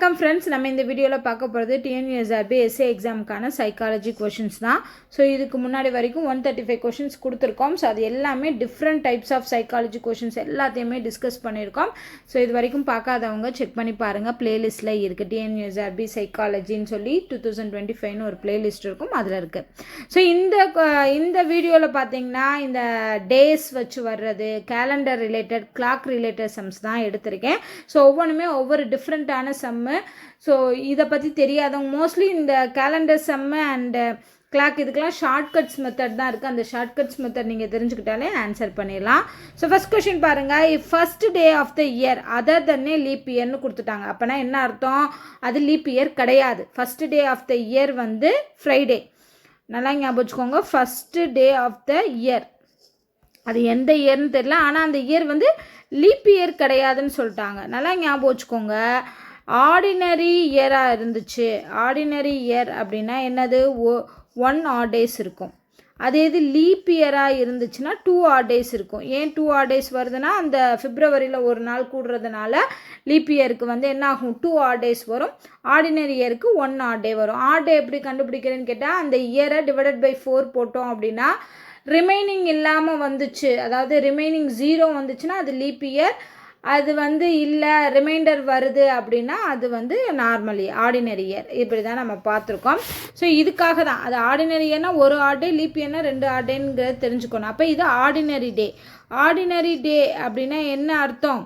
வணக்கம் ஃப்ரெண்ட்ஸ், நம்ம இந்த வீடியோவில் பார்க்க போகிறது டிஎன்யூஎஸ்ஆர்பி எஸ்ஏ எக்ஸாமுக்கான சைக்காலஜி கொஷின்ஸ் தான். ஸோ இதுக்கு முன்னாடி வரைக்கும் 135 கொஷின்ஸ் கொடுத்துருக்கோம். ஸோ அது எல்லாமே different types of psychology questions எல்லாத்தையுமே டிஸ்கஸ் பண்ணியிருக்கோம். ஸோ இது வரைக்கும் பார்க்காதவங்க செக் பண்ணி பாருங்கள், பிளேலிஸ்ட்டில் இருக்குது. டிஎன்யூஎஸ்ஆர்பி சைக்காலஜின்னு சொல்லி 2025 ஒரு பிளேலிஸ்ட் இருக்கும், அதில் இருக்குது. ஸோ இந்த வீடியோவில் பார்த்தீங்கன்னா இந்த டேஸ் வச்சு வர்றது, calendar related, clock related sums தான் எடுத்திருக்கேன். ஸோ ஒவ்வொன்றுமே ஒவ்வொரு டிஃப்ரெண்ட்டான சம்மு. ஸோ இதை பற்றி தெரியாதவங்க மோஸ்ட்லி இந்த கேலண்டர் சம்மு அண்ட் கிளாக் இதுக்கெல்லாம் ஷார்ட்கட்ஸ் மெத்தட் தான் இருக்குது. அந்த ஷார்ட்கட்ஸ் மெத்தட் நீங்கள் தெரிஞ்சுக்கிட்டாலே ஆன்சர் பண்ணிடலாம். ஸோ ஃபஸ்ட் கொஷின் பாருங்கள். First day of the year other than a leap இயர்னு கொடுத்துட்டாங்க. அப்போனா என்ன அர்த்தம்? அது லீப் இயர் கிடையாது. First day of the year வந்து ஃப்ரைடே. நல்லா ஞாபகம் வச்சுக்கோங்க, first day of the year. அது எந்த இயர்னு தெரியல, ஆனால் அந்த இயர் வந்து லீப் இயர் கிடையாதுன்னு சொல்லிட்டாங்க. நல்லா ஞாபகம் வச்சுக்கோங்க. ஆர்டினரி இயராக இருந்துச்சு. ஆர்டினரி இயர் அப்படின்னா என்னது? 1 odd days இருக்கும். அதே இது லீப் இயராக இருந்துச்சுன்னா 2 odd days இருக்கும். ஏன் 2 odd days வருதுன்னா, அந்த பிப்ரவரியில் ஒரு நாள் கூடுறதுனால லீப் இயருக்கு வந்து என்ன ஆகும்? 2 odd days வரும். ஆர்டினரி இயருக்கு 1 odd day வரும். ஆட் டே எப்படி கண்டுபிடிக்கிறேன்னு கேட்டால், அந்த இயரை டிவைடட் பை 4 போட்டோம் அப்படின்னா ரிமைனிங் இல்லாமல் வந்துச்சு, அதாவது ரிமைனிங் 0 வந்துச்சுன்னா அது லீப் இயர். அது வந்து இல்லை ரிமைண்டர் வருது அப்படின்னா அது வந்து நார்மலி ஆர்டினரி இயர். இப்படி தான் நம்ம பார்த்துருக்கோம். ஸோ இதுக்காக தான் அது ஆர்டினரி இயர்னா 1 odd day, லீப் இயர்னா 2 odd dayங்கிறது தெரிஞ்சுக்கணும். அப்போ இது ஆர்டினரி டே. ஆர்டினரி டே அப்படின்னா என்ன அர்த்தம்?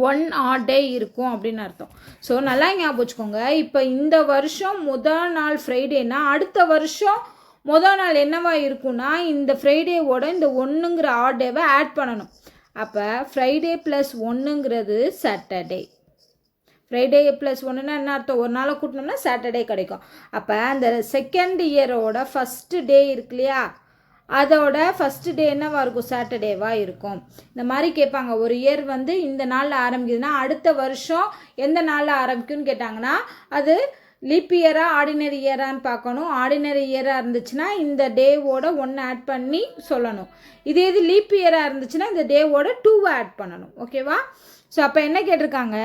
1 odd day இருக்கும் அப்படின்னு அர்த்தம். ஸோ நல்லா ஞாபகம் வச்சுக்கோங்க. இப்போ இந்த வருஷம் முதல் நாள் ஃப்ரைடேனா அடுத்த வருஷம் முதல் நாள் என்னவா இருக்குன்னா, இந்த ஃப்ரைடேவோட இந்த 1ங்கிற ஆட் டேவை ஆட் பண்ணணும். அப்போ ஃப்ரைடே ப்ளஸ் 1ங்கிறது சாட்டர்டே. ஃப்ரைடே ப்ளஸ் 1ன்னா என்ன அர்த்தம்? ஒரு நாளை கூட்டினோம்னா சாட்டர்டே கிடைக்கும். அப்போ அந்த செகண்ட் இயரோட ஃபஸ்ட்டு டே இருக்கு இல்லையா, அதோட ஃபஸ்ட்டு டே என்னவாக இருக்கும்? சாட்டர்டேவாக இருக்கும். இந்த மாதிரி கேட்பாங்க. ஒரு இயர் வந்து இந்த நாளில் ஆரம்பிக்குதுன்னா அடுத்த வருஷம் எந்த நாளில் ஆரம்பிக்கும்னு கேட்டாங்கன்னா, அது லீப் இயராக ஆர்டினரி இயரான்னு பார்க்கணும். ஆர்டினரி இயராக இருந்துச்சுன்னா இந்த டேவோட 1 ஆட் பண்ணி சொல்லணும். இதே இது லீப் இயராக இருந்துச்சுன்னா இந்த டேவோட 2 ஆட் பண்ணணும். ஓகேவா? ஸோ அப்போ என்ன கேட்டிருக்காங்க?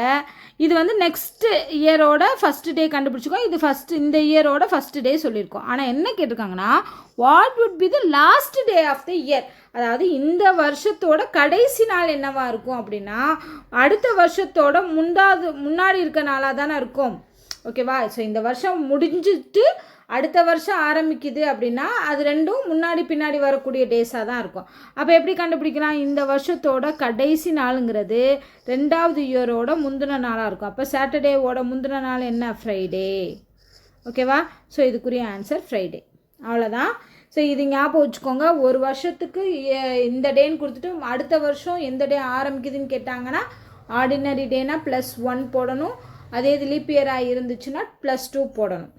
இது வந்து நெக்ஸ்ட் இயரோட ஃபஸ்ட்டு டே கண்டுபிடிச்சிக்கோ. இது இந்த இயரோட ஃபஸ்ட்டு டே சொல்லியிருக்கோம். ஆனால் என்ன கேட்டிருக்காங்கன்னா, what would be the last day of the year? அதாவது இந்த வருஷத்தோட கடைசி நாள் என்னவா இருக்கும் அப்படின்னா, அடுத்த வருஷத்தோட முன்னாடி இருக்க நாளாக தானே இருக்கும். ஓகேவா? ஸோ இந்த வருஷம் முடிஞ்சிட்டு அடுத்த வருஷம் ஆரம்பிக்குது அப்படின்னா அது ரெண்டும் முன்னாடி பின்னாடி வரக்கூடிய டேஸாக தான் இருக்கும். அப்போ எப்படி கண்டுபிடிக்கலாம்? இந்த வருஷத்தோட கடைசி நாளுங்கிறது 2வது இயரோட முந்தின நாளாக இருக்கும். அப்போ சாட்டர்டேவோட முந்தின நாள் என்ன? ஃப்ரைடே. ஓகேவா? ஸோ இதுக்குரிய ஆன்சர் ஃப்ரைடே. அவ்வளோதான். ஸோ இது ஞாபகம் வச்சுக்கோங்க. ஒரு வருஷத்துக்கு இந்த டேன்னு கொடுத்துட்டு அடுத்த வருஷம் எந்த டே ஆரம்பிக்குதுன்னு கேட்டாங்கன்னா ஆர்டினரி டேனா +1 போடணும். அதே இது லீப் இயராக இருந்துச்சுன்னா +2 போடணும்.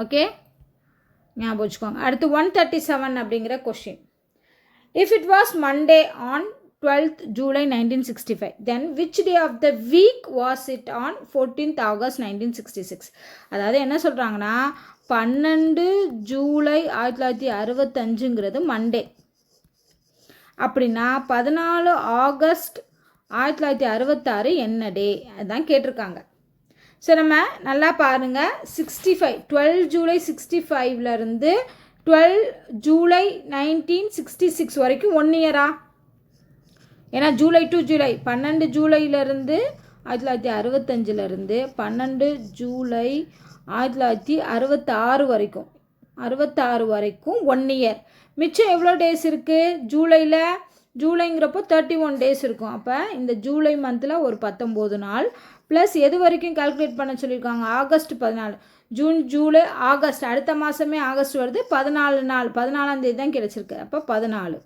ஓகே, ஞாபகம் வச்சுக்கோங்க. அடுத்து 137 அப்படிங்கிற question. If it was Monday on 12th July 1965, then which day of the week was it on 14th August 1966? அதாவது என்ன சொல்கிறாங்கன்னா, 12 ஜூலை 1965ங்கிறது மண்டே. அப்படின்னா 14 ஆகஸ்ட் 1966 என்ன டே? அதுதான் கேட்டிருக்காங்க. ஸோ நம்ம நல்லா பாருங்கள். 12 ஜூலை 65லேருந்து 12 ஜூலை 1966 வரைக்கும் 1 இயரா? ஏன்னா ஜூலை டு ஜூலை 12 ஜூலையிலேருந்து 1965லேருந்து 12 ஜூலை 1966 வரைக்கும் 1 இயர். மிச்சம் எவ்வளோ டேஸ் இருக்குது? ஜூலைங்கிறப்போ 31 டேஸ் இருக்கும். அப்போ இந்த ஜூலை மந்தில் ஒரு 19 நாள் ப்ளஸ் எது வரைக்கும் கால்குலேட் பண்ண சொல்லியிருக்காங்க? ஆகஸ்ட் 14. ஜூன், ஜூலை, ஆகஸ்ட், அடுத்த மாதமே ஆகஸ்ட் வருது. 14 நாள், 14ஆம் தேதி தான் கிடச்சிருக்கு. அப்போ 14.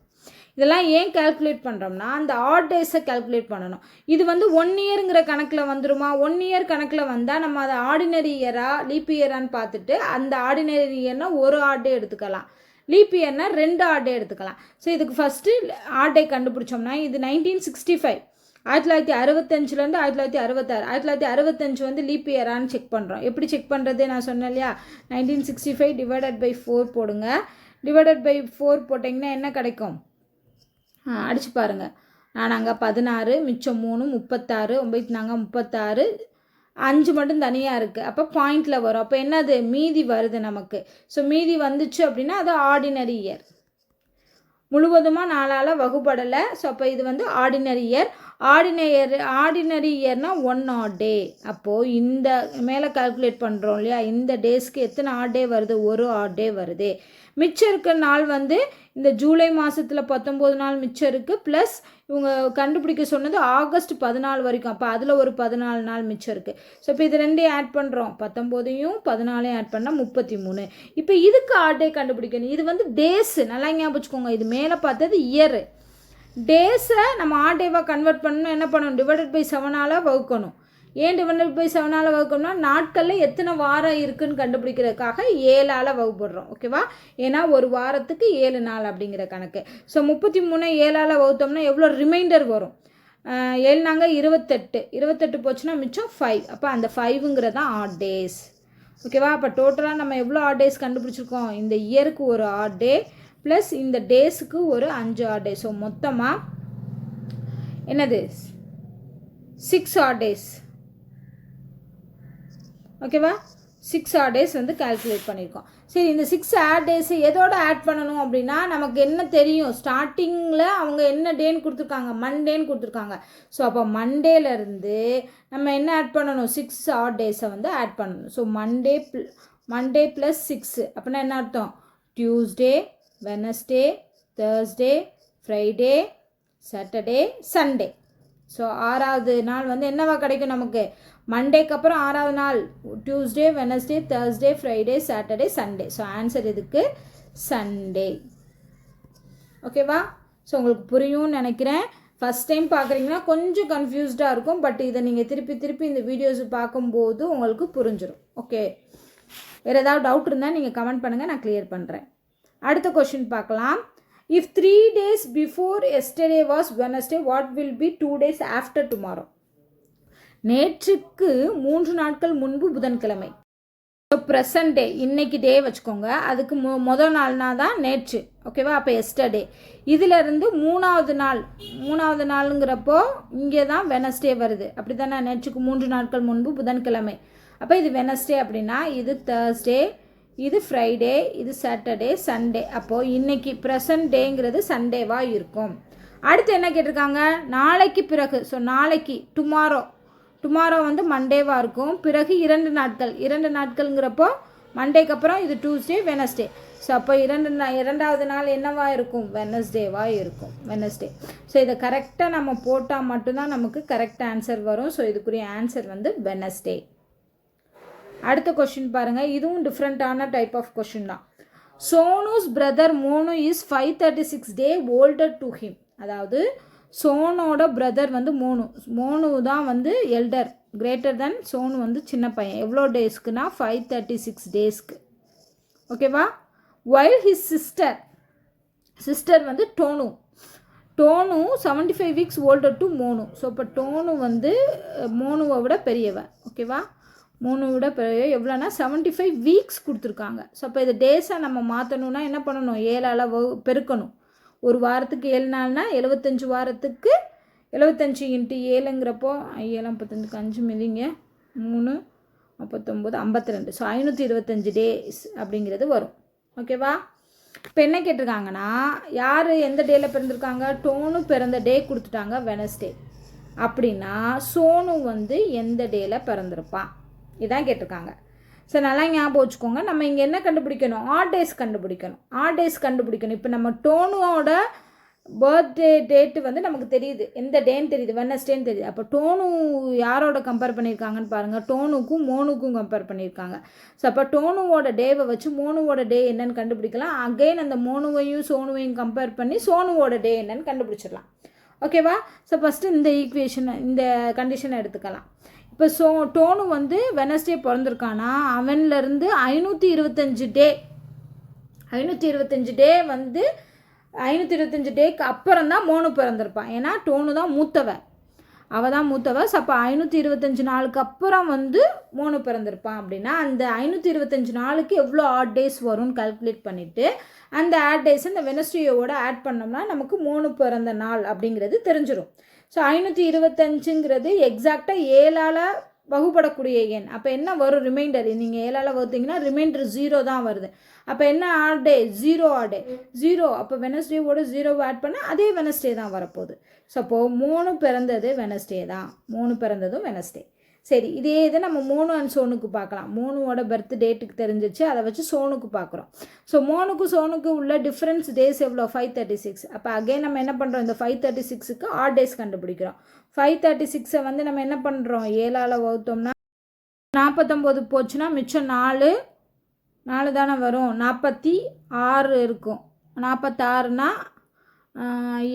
இதெல்லாம் ஏன் கால்குலேட் பண்ணுறோம்னா, அந்த ஆட் டேஸை கால்குலேட் பண்ணணும். இது வந்து 1 இயருங்கிற கணக்கில் வந்துடுமா? 1 இயர் கணக்கில் வந்தால் நம்ம அதை ஆர்டினரி இயரா லீப் இயரான்னு பார்த்துட்டு அந்த ஆர்டினரி இயர்னால் 1 odd day எடுத்துக்கலாம். லீப் இயர்னா 2 odd day எடுத்துக்கலாம். ஸோ இதுக்கு ஃபஸ்ட்டு ஆட் டே கண்டுபிடிச்சோம்னா இது 1965, 1965லேருந்து 1966. 1965 வந்து லீப் இயரான்னு செக் பண்ணுறோம். எப்படி செக் பண்ணுறது? நான் சொன்னேன் இல்லையா, 1965 டிவைடட் பை 4 போடுங்க. டிவைடட் பை 4 போட்டிங்கன்னா என்ன கிடைக்கும்? அடிச்சு பாருங்கள். நான் அங்கே 16, மிச்சம் 3, 36, 9 நாங்கள் 36, 5 மட்டும் தனியாக இருக்குது. அப்போ பாயிண்டில் வரும். அப்போ என்னது மீதி வருது நமக்கு. ஸோ மீதி வந்துச்சு அப்படின்னா அது ஆர்டினரி இயர். முழுவதுமாக 4ஆல் வகுப்படலை. ஸோ அப்போ இது வந்து ஆர்டினரி இயர். ஆர்டினரி இயர்னால் 1 odd day. அப்போது இந்த மேலே கால்குலேட் பண்ணுறோம் இல்லையா, இந்த டேஸ்க்கு எத்தனை odd day வருது, 1 odd day வருது. மிச்சம் இருக்கிற நாள் வந்து இந்த ஜூலை மாதத்தில் 19 நாள் மிச்சம் இருக்குது. ப்ளஸ் இவங்க கண்டுபிடிக்க சொன்னது ஆகஸ்ட் 14 வரைக்கும். அப்போ அதில் ஒரு 14 நாள் மிச்சம் இருக்குது. ஸோ இப்போ இது ரெண்டையும் ஆட் பண்ணுறோம். 19ஐயும் 14ஐயும் ஆட் பண்ணால் 33. இப்போ இதுக்கு ஆட் டே கண்டுபிடிக்கணும். இது வந்து டேஸு, நல்லா ஞாபகம் வச்சுக்கோங்க. இது மேலே பார்த்தது இயரு. டேஸை நம்ம ஆட் டேவாக கன்வெர்ட் பண்ணணும். என்ன பண்ணணும், டிவைடட் பை 7ஆல் வகுக்கணும். ஏன் டிவைடட் பை 7ஆல் வகுக்கணும்னா நாட்களில் எத்தனை வாரம் இருக்குதுன்னு கண்டுபிடிக்கிறதுக்காக 7ஆல் வகுப்படுறோம். ஓகேவா, ஏன்னா ஒரு வாரத்துக்கு 7 நாள் அப்படிங்கிற கணக்கு. ஸோ 33 7ஆல் வகுத்தோம்னா எவ்வளோ ரிமைண்டர் வரும், 7 நாங்கள் 28. 28 போச்சுன்னா மிச்சம் 5. அப்போ அந்த 5ங்கிறது தான் ஆட் டேஸ். ஓகேவா, அப்போ டோட்டலாக நம்ம எவ்வளோ ஆட் டேஸ் கண்டுபிடிச்சிருக்கோம், இந்த இயருக்கு ஒரு ஆட் டே ப்ளஸ் இந்த டேஸுக்கு ஒரு 5 ஆட் டே. ஸோ மொத்தமாக என்னது 6 ஆட் டேஸ். ஓகேவா, 6 ஆட் டேஸ் வந்து கால்குலேட் பண்ணியிருக்கோம். சரி, இந்த 6 ஆட் டேஸை எதோட ஆட் பண்ணணும் அப்படின்னா நமக்கு என்ன தெரியும், ஸ்டார்டிங்கில் அவங்க என்ன டேன்னு கொடுத்துருக்காங்க, மண்டேன்னு கொடுத்துருக்காங்க. ஸோ அப்போ மண்டேலேருந்து நம்ம என்ன ஆட் பண்ணணும், 6 ஆட் டேஸை வந்து ஆட் பண்ணணும். ஸோ மண்டே ப்ளஸ் 6 அப்படின்னா என்ன அர்த்தம், Tuesday, Wednesday, Thursday, Friday, Saturday, Sunday. So 6வது நாள் வந்து என்னவா கிடைக்கும் நமக்கு, மண்டேக்கு அப்புறம் 6வது நாள் Tuesday, Wednesday, Thursday, Friday, Saturday, Sunday. So answer இதுக்கு சண்டே. ஓகேவா, ஸோ உங்களுக்கு புரியும்னு நினைக்கிறேன். ஃபஸ்ட் டைம் பார்க்குறீங்கன்னா கொஞ்சம் கன்ஃபியூஸ்டாக இருக்கும். பட் இதை நீங்கள் திருப்பி இந்த வீடியோஸ் பார்க்கும்போது உங்களுக்கு புரிஞ்சிடும். ஓகே, வேறு ஏதாவது டவுட் இருந்தால் நீங்கள் கமெண்ட் பண்ணுங்கள், நான் கிளியர் பண்ணுறேன். அடுத்த கொஷின் பார்க்கலாம். If 3 days before yesterday was Wednesday, what will be 2 days after tomorrow? நேற்றுக்கு 3 நாட்கள் முன்பு புதன்கிழமை. ஸோ ப்ரெசன்ட் டே, இன்னைக்கு டே வச்சுக்கோங்க. அதுக்கு முதல் நாள்னா தான் நேற்று. ஓகேவா, அப்போ எஸ்டர்டே. இதிலேருந்து மூணாவது நாளுங்கிறப்போ இங்கே தான் வெனஸ்டே வருது. அப்படி தானே, நேற்றுக்கு 3 நாட்கள் முன்பு புதன்கிழமை. அப்போ இது வெனஸ்டே அப்படின்னா இது தேர்ஸ்டே, இது ஃப்ரைடே, இது சாட்டர்டே, சண்டே. அப்போது இன்றைக்கி ப்ரெசன்ட் டேங்கிறது சண்டேவாக இருக்கும். அடுத்து என்ன கேட்டிருக்காங்க, நாளைக்கு பிறகு. ஸோ நாளைக்கு டுமாரோ வந்து மண்டேவாக இருக்கும். பிறகு 2 நாட்கள்ங்கிறப்போ மண்டேக்கு அப்புறம் இது டியூஸ்டே, வெனஸ்டே. ஸோ அப்போ இரண்டாவது நாள் என்னவாக இருக்கும், வெனஸ்டேவாக இருக்கும், வெனஸ்டே. ஸோ இதை கரெக்டாக நம்ம போட்டால் மட்டும்தான் நமக்கு கரெக்ட் ஆன்சர் வரும். ஸோ இதுக்குரிய ஆன்சர் வந்து வெனஸ்டே. அடுத்த கொஷின் பாருங்கள், இதுவும் டிஃப்ரெண்ட்டான டைப் ஆஃப் கொஷின் தான். Sonu's brother Monu is 536 day older to him. அதாவது சோனோட பிரதர் வந்து மோனு தான் வந்து எல்டர், கிரேட்டர் தென் சோனு வந்து சின்ன பையன். எவ்வளோ டேஸ்க்குனா 536 டேஸ்க்கு. ஓகேவா, வைல் ஹிஸ் சிஸ்டர் வந்து tone 75 weeks older to Monu. So இப்போ டோனு வந்து மோனுவை விட பெரியவன். ஓகேவா, மோனுவோட எவ்வளோனா 75 வீக்ஸ் கொடுத்துருக்காங்க. ஸோ அப்போ இதை டேஸாக நம்ம மாற்றணுன்னா என்ன பண்ணணும், 7ஆல் பெருக்கணும். ஒரு வாரத்துக்கு 7 நாள்னா 75 வாரத்துக்கு 75 × 7ங்கிறப்போ 7 55 5 மிதிங்க 3 39 52. ஸோ 525 டேஸ் அப்படிங்கிறது வரும். ஓகேவா, இப்போ என்ன கேட்டிருக்காங்கன்னா யார் எந்த டேயில் பிறந்திருக்காங்க, டோனு பிறந்த டே கொடுத்துட்டாங்க வெனஸ்டே. அப்படின்னா சோனு வந்து எந்த டேயில் பிறந்திருப்பான் இதான் கேட்டிருக்காங்க. ஸோ நல்லா ஞாபகம் வச்சுக்கோங்க. நம்ம இங்கே என்ன கண்டுபிடிக்கணும், ஆட் டேஸ் கண்டுபிடிக்கணும். இப்போ நம்ம டோனுவோட பர்த்டே டேட்டு வந்து நமக்கு தெரியுது, எந்த டேன்னு தெரியுது, வெனஸ்டேன்னு தெரியுது. அப்போ டோனு யாரோட கம்பேர் பண்ணியிருக்காங்கன்னு பாருங்கள், டோனுக்கும் மோனுக்கும் கம்பேர் பண்ணியிருக்காங்க. ஸோ அப்போ டோனுவோட டேவை வச்சு மோனுவோட டே என்னன்னு கண்டுபிடிக்கலாம். அகெயின் அந்த மோனுவையும் சோனுவையும் கம்பேர் பண்ணி சோனுவோட டே என்னன்னு கண்டுபிடிச்சிடலாம். ஓகேவா, ஸோ ஃபஸ்ட்டு இந்த கண்டிஷனை எடுத்துக்கலாம். இப்போ டோனு வந்து வெனஸ்டே பிறந்திருக்கானா அவன்லேருந்து 525 டே வந்து 525 டேக்கு அப்புறம் தான் மோனு பிறந்திருப்பான். ஏன்னா டோனு தான் மூத்தவன். ஸோ அப்போ 525 நாளுக்கு அப்புறம் வந்து மோனு பிறந்திருப்பான். அப்படின்னா அந்த 525 நாளுக்கு எவ்வளோ ஆட் டேஸ் வரும்னு கால்குலேட் பண்ணிவிட்டு அந்த ஆட் டேஸ் இந்த வெனஸ்டேயோட ஆட் பண்ணோம்னா நமக்கு மோனு பிறந்த நாள் அப்படிங்கிறது தெரிஞ்சிடும். ஸோ 525ங்கிறது எக்ஸாக்டாக 7ஆல் வகுப்படக்கூடிய எண். அப்போ என்ன வரும்? ரிமைண்டர். நீங்கள் 7ஆல் வகுத்தீங்கன்னா ரிமைண்டர் 0 தான் வருது. அப்போ என்ன ஆட் டே? 0 ஆட் டே 0. அப்போ வெனஸ்டேவோட 0 ஆட் பண்ணால் அதே வெனஸ்டே தான் வரப்போகுது. ஸோ அப்போது 3 பிறந்தது வெனஸ்டே தான். 3 பிறந்ததும் வெனஸ்டே. சரி, இதே இதை நம்ம மோனு அண்ட் சோனுக்கு பார்க்கலாம். மோனுவோட பர்த் டேட்டுக்கு தெரிஞ்சிச்சு, அதை வச்சு சோனுக்கு பார்க்குறோம். ஸோ மோனுக்கு சோனுக்கு உள்ள டிஃப்ரென்ஸ் டேஸ் எவ்வளோ? 536. அப்போ அகைன் நம்ம என்ன பண்ணுறோம்? இந்த 536க்கு ஆட் டேஸ் கண்டுபிடிக்கிறோம். 536 வந்து நம்ம என்ன பண்ணுறோம்? 7ஆல் வகுத்தோம்னா 49 போச்சுன்னா மிச்சம் 4 தானே வரும். 46 இருக்கும். 46னா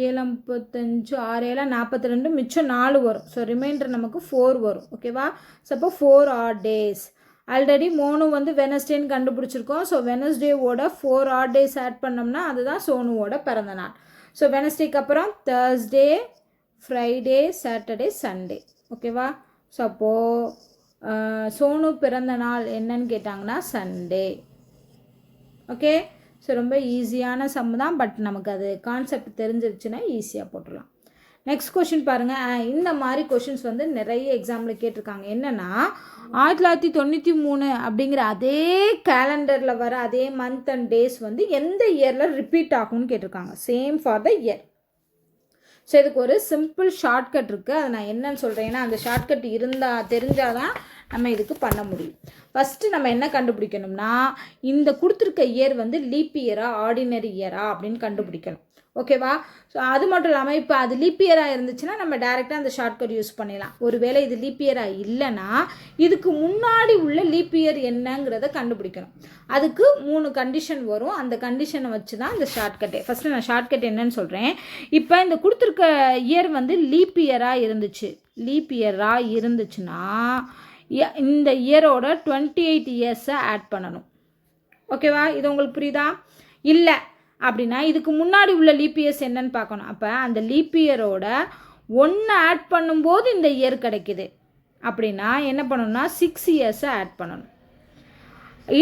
7 35 6 7 42, மிச்சம் 4 வரும். ஸோ ரிமைண்டர் நமக்கு 4 வரும். ஓகேவா? ஸோ அப்போ 4 ஆட் டேஸ். ஆல்ரெடி மோனு வந்து வெனஸ்டேன்னு கண்டுபிடிச்சிருக்கோம். ஸோ வெனஸ்டேவோட 4 ஆட் டேஸ் ஆட் பண்ணோம்னா அதுதான் சோனுவோட பிறந்த நாள். ஸோ வெனஸ்டேக்கு அப்புறம் தேர்ஸ்டே, ஃப்ரைடே, சாட்டர்டே, சண்டே. ஓகேவா? ஸோ அப்போது சோனு பிறந்த நாள் என்னன்னு கேட்டாங்கன்னா சண்டே. ஓகே? ஸோ ரொம்ப ஈஸியான சம் தான். பட் நமக்கு அது கான்செப்ட் தெரிஞ்சிருச்சுன்னா ஈஸியாக போட்டுடலாம். நெக்ஸ்ட் கொஷின் பாருங்கள். இந்த மாதிரி கொஷின்ஸ் வந்து நிறைய எக்ஸாமில் கேட்டிருக்காங்க. என்னென்னா 1993 அப்படிங்கிற அதே கேலண்டரில் வர அதே மந்த் அண்ட் டேஸ் வந்து எந்த இயரில் ரிப்பீட் ஆகும்னு கேட்டிருக்காங்க. Same for the year. So இதுக்கு ஒரு சிம்பிள் ஷார்ட்கட் இருக்குது. அதை நான் என்னன்னு சொல்கிறேன்னா, அந்த ஷார்ட்கட் தெரிஞ்சால் தான் நம்ம இதுக்கு பண்ண முடியும். ஃபஸ்ட்டு நம்ம என்ன கண்டுபிடிக்கணும்னா, இந்த கொடுத்துருக்க இயர் வந்து லீப் இயரா ஆர்டினரி இயரா அப்படின்னு கண்டுபிடிக்கணும். ஓகேவா? ஸோ அது மட்டும் இல்லாமல் இப்போ அது லீப் இயராக இருந்துச்சுன்னா நம்ம டேரெக்டாக அந்த ஷார்ட்கட் யூஸ் பண்ணிடலாம். ஒருவேளை இது லீப் இயராக இல்லைன்னா இதுக்கு முன்னாடி உள்ள லீப் இயர் என்னங்கிறத கண்டுபிடிக்கணும். அதுக்கு 3 கண்டிஷன் வரும். அந்த கண்டிஷனை வச்சு தான் இந்த ஷார்ட்கட்டே. ஃபஸ்ட்டு நான் ஷார்ட்கட் என்னன்னு சொல்கிறேன். இப்போ இந்த கொடுத்துருக்க இயர் வந்து லீப் இயராக இருந்துச்சுன்னா இந்த இயரோட 28 இயர்ஸை ஆட் பண்ணணும். ஓகேவா? இது உங்களுக்கு புரியுதா? இல்லை அப்படின்னா இதுக்கு முன்னாடி உள்ள லீப் இயர்ஸ் என்னன்னு பார்க்கணும். அப்போ அந்த லீப் இயரோட 1 ஆட் பண்ணும்போது இந்த இயர் கிடைக்குது அப்படின்னா என்ன பண்ணணும்னா 6 இயர்ஸை ஆட் பண்ணணும்.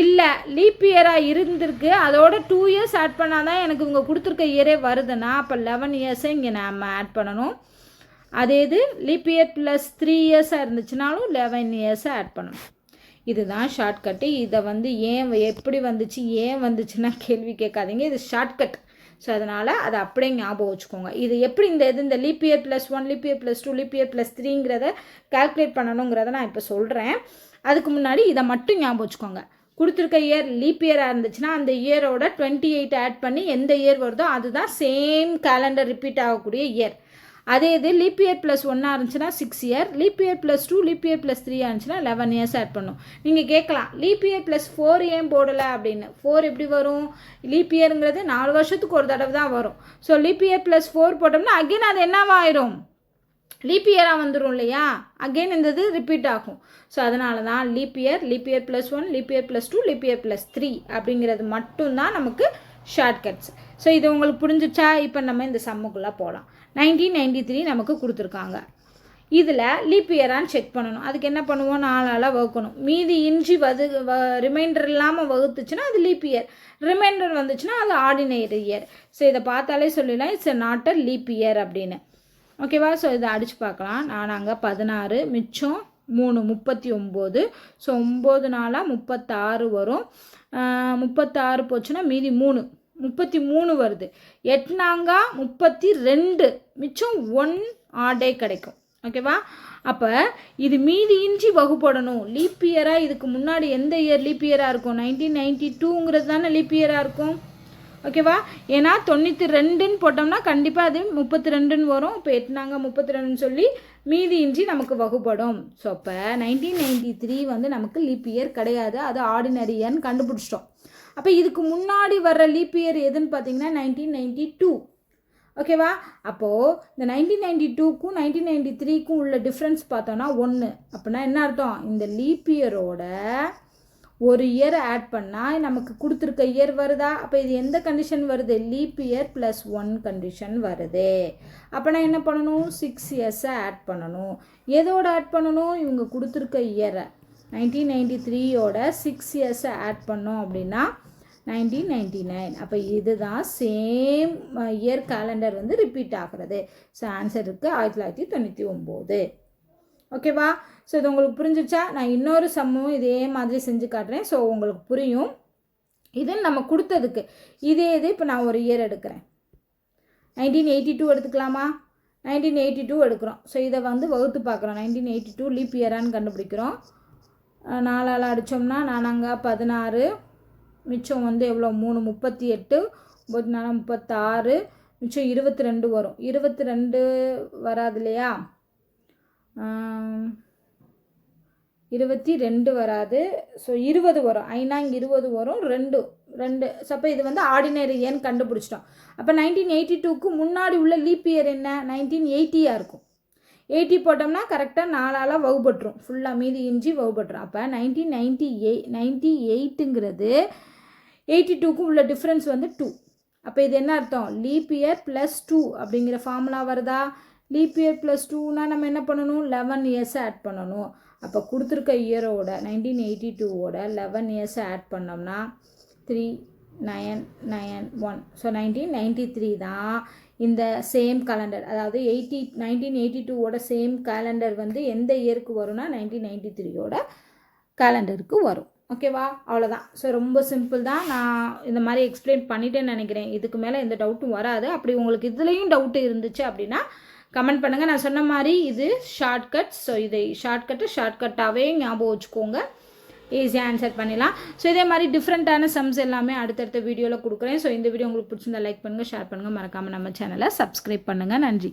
இல்லை லீப் இயராக இருந்திருக்கு, அதோட 2 இயர்ஸ் ஆட் பண்ணால் தான் எனக்கு இவங்க கொடுத்துருக்க இயரே வருதுன்னா அப்போ 11 இயர்ஸை இங்கே நம்ம ஆட் பண்ணணும். அதே இது லீப் இயர் ப்ளஸ் 3 இயர்ஸாக இருந்துச்சுனாலும் 11 இயர்ஸை ஆட் பண்ணணும். இதுதான் ஷார்ட்கட்டு. இதை வந்து எப்படி வந்துச்சுன்னா கேள்வி கேட்காதீங்க. இது ஷார்ட்கட். ஸோ அதனால் அதை அப்படியே ஞாபகம் வச்சுக்கோங்க. இது எப்படி இந்த leap year plus 1, leap year plus 2, leap year plus 3ங்கிறத கால்குலேட் பண்ணணுங்கிறத நான் இப்போ சொல்கிறேன். அதுக்கு முன்னாடி இதை மட்டும் ஞாபகம் வச்சுக்கோங்க. கொடுத்துருக்க இயர் லீப் இயராக இருந்துச்சுன்னா அந்த இயரோட 28 ஆட் பண்ணி எந்த இயர் வருதோ அதுதான் சேம் கேலண்டர் ரிப்பீட் ஆகக்கூடிய இயர். அதே இது லீப் இயர் ப்ளஸ் 1 இருந்துச்சுன்னா 6 year, leaf year plus 2, leap year plus 3 இருந்துச்சுன்னா 11 இயர்ஸ் ஆட் பண்ணும். நீங்கள் கேட்கலாம் லீப் இயர் ப்ளஸ் 4 ஏன் போடலை அப்படின்னு. 4 எப்படி வரும்? லீப் இயருங்கிறது 4 வருஷத்துக்கு ஒரு தடவை தான் வரும். ஸோ லீப் இயர் ப்ளஸ் 4 போட்டோம்னா அகெயின் அது என்னவாயிரும்? லீப் இயராக வந்துடும் இல்லையா? அகெயின் இந்த இது ரிப்பீட் ஆகும். ஸோ அதனால தான் leaf year plus 1, leap year plus 2, leap year plus 3 அப்படிங்கிறது மட்டும்தான் நமக்கு ஷார்ட்கட்ஸ். ஸோ இது உங்களுக்கு புரிஞ்சிச்சா? இப்போ நம்ம இந்த சம்முக்குள்ளே போகலாம். 1993 நமக்கு கொடுத்துருக்காங்க. இதில் லீப் இயரான்னு செக் பண்ணணும். அதுக்கு என்ன பண்ணுவோம்? 4ஆல் வகுக்கணும். மீதி இன்ஜி ரிமைண்டர் இல்லாமல் வகுத்துச்சுன்னா அது லீப் இயர், ரிமைண்டர் வந்துச்சுன்னா அது ஆர்டினரி இயர். ஸோ இதை பார்த்தாலே சொல்லிடலாம் it's not a leap year அப்படின்னு. ஓகேவா? ஸோ இதை அடித்து பார்க்கலாம். நாங்கள் 16 மிச்சம் 3 39. ஸோ 9 நாளாக 36 வரும். 36 போச்சுன்னா மீதி 3 33 வருது. 8 நாங்க 32 மிச்சம் 1 ஆடே கிடைக்கும். ஓகேவா? அப்போ இது மீதி இன்ச்சி வகுப்படணும். லீப் இயராக இதுக்கு முன்னாடி எந்த இயர் லீப் இயராக இருக்கும்? 1992ங்கிறது தானே லீப் இயராக இருக்கும். ஓகேவா? ஏன்னா 92ன்னு போட்டோம்னா கண்டிப்பாக அது 32ன்னு வரும். இப்போ 8 நாங்க 32ன்னு சொல்லி மீதி இன்ச்சி நமக்கு வகுப்படும். ஸோ அப்போ 1993 வந்து நமக்கு லீப் இயர் கிடையாது, அது ஆர்டினரி இயர்னு கண்டுபிடிச்சிட்டோம். அப்போ இதுக்கு முன்னாடி வர்ற லீப் இயர் எதுன்னு பார்த்தீங்கன்னா 1992. ஓகேவா? அப்போது இந்த 1992க்கும் 1993க்கும் உள்ள டிஃப்ரென்ஸ் பார்த்தோன்னா 1. அப்படின்னா என்ன அர்த்தம்? இந்த லீப் இயரோட ஒரு இயர் ஆட் பண்ணால் நமக்கு கொடுத்துருக்க இயர் வருதா? அப்போ இது எந்த கண்டிஷன் வருது? லீப் இயர் ப்ளஸ் 1 கண்டிஷன் வருது. அப்போனா என்ன பண்ணணும்? 6 இயர்ஸை ஆட் பண்ணணும். எதோட ஆட் பண்ணணும்? இவங்க கொடுத்துருக்க இயரை 1993யோட 6 இயர்ஸை ஆட் பண்ணோம் அப்படின்னா 1999. அப்போ இதுதான் சேம் இயர் கேலண்டர் வந்து ரிப்பீட் ஆகிறது. ஸோ ஆன்சர் இருக்குது 1999. ஓகேவா? ஸோ இது உங்களுக்கு புரிஞ்சிச்சா? நான் இன்னொரு சம்மும் இதே மாதிரி செஞ்சு காட்டுறேன். ஸோ உங்களுக்கு புரியும். இது நம்ம கொடுத்ததுக்கு இது இப்போ நான் ஒரு இயர் எடுக்கிறேன். 1982 எடுத்துக்கலாமா? 1982 எடுக்கிறோம். ஸோ இதை வந்து வகுத்து பார்க்குறோம். 1982 லீப் இயரான்னு கண்டுபிடிக்கிறோம். 4ஆல் அடித்தோம்னா 4 16, மிச்சம் வந்து எவ்வளோ 3 38, 9 36, மிச்சம் 22 வரும். 22 வராது இல்லையா? 22 வராது. ஸோ 20 வரும். 20 வரும். 2 ஸோ அப்போ இது வந்து ஆர்டினரி இயர்னு கண்டுபிடிச்சிட்டோம். அப்போ 1982க்கு முன்னாடி உள்ள லீப் இயர் என்ன? 1980 இருக்கும். 80 போட்டோம்னா கரெக்டாக 4ஆல் வகுப்பட்டுரும். ஃபுல்லாக மீதி இஞ்சி வகுப்பட்டுரும். அப்போ 1998ங்கிறது 82க்கும் உள்ள டிஃப்ரென்ஸ் வந்து 2. அப்போ இது என்ன அர்த்தம்? லீப் இயர் +2 அப்படிங்கிற ஃபார்முலா வருதா? லீப் இயர் +2னா நம்ம என்ன பண்ணணும்? 11 இயர்ஸை ஆட் பண்ணணும். அப்போ கொடுத்துருக்க இயரோட 1982ஓட 11 இயர்ஸை ஆட் பண்ணோம்னா 3991. ஸோ 1993 தான் இந்த சேம் கேலண்டர், அதாவது 1982ஓட சேம் கேலண்டர் வந்து எந்த இயருக்கு வரும்னா 1993ஓட கேலண்டருக்கு வரும். ஓகேவா? அவ்வளோதான். ஸோ ரொம்ப சிம்பிள் தான். நான் இந்த மாதிரி எக்ஸ்பிளைன் பண்ணிட்டேன்னு நினைக்கிறேன். இதுக்கு மேலே எந்த டவுட்டும் வராது. அப்படி உங்களுக்கு இதுலேயும் டவுட்டு இருந்துச்சு அப்படின்னா கமெண்ட் பண்ணுங்கள். நான் சொன்ன மாதிரி இது ஷார்ட்கட். ஸோ இதை ஷார்ட்கட்டாகவே ஞாபகம் வச்சுக்கோங்க. ஈஸியாக ஆன்சர் பண்ணிடலாம். ஸோ இதே மாதிரி டிஃப்ரெண்ட்டான சம்ஸ் எல்லாமே அடுத்தடுத்த வீடியோவில் கொடுக்குறேன். ஸோ இந்த வீடியோ உங்களுக்கு பிடிச்சிருந்தா லைக் பண்ணுங்கள், ஷேர் பண்ணுங்கள், மறக்காமல் நம்ம சேனலை சப்ஸ்கிரைப் பண்ணுங்கள். நன்றி.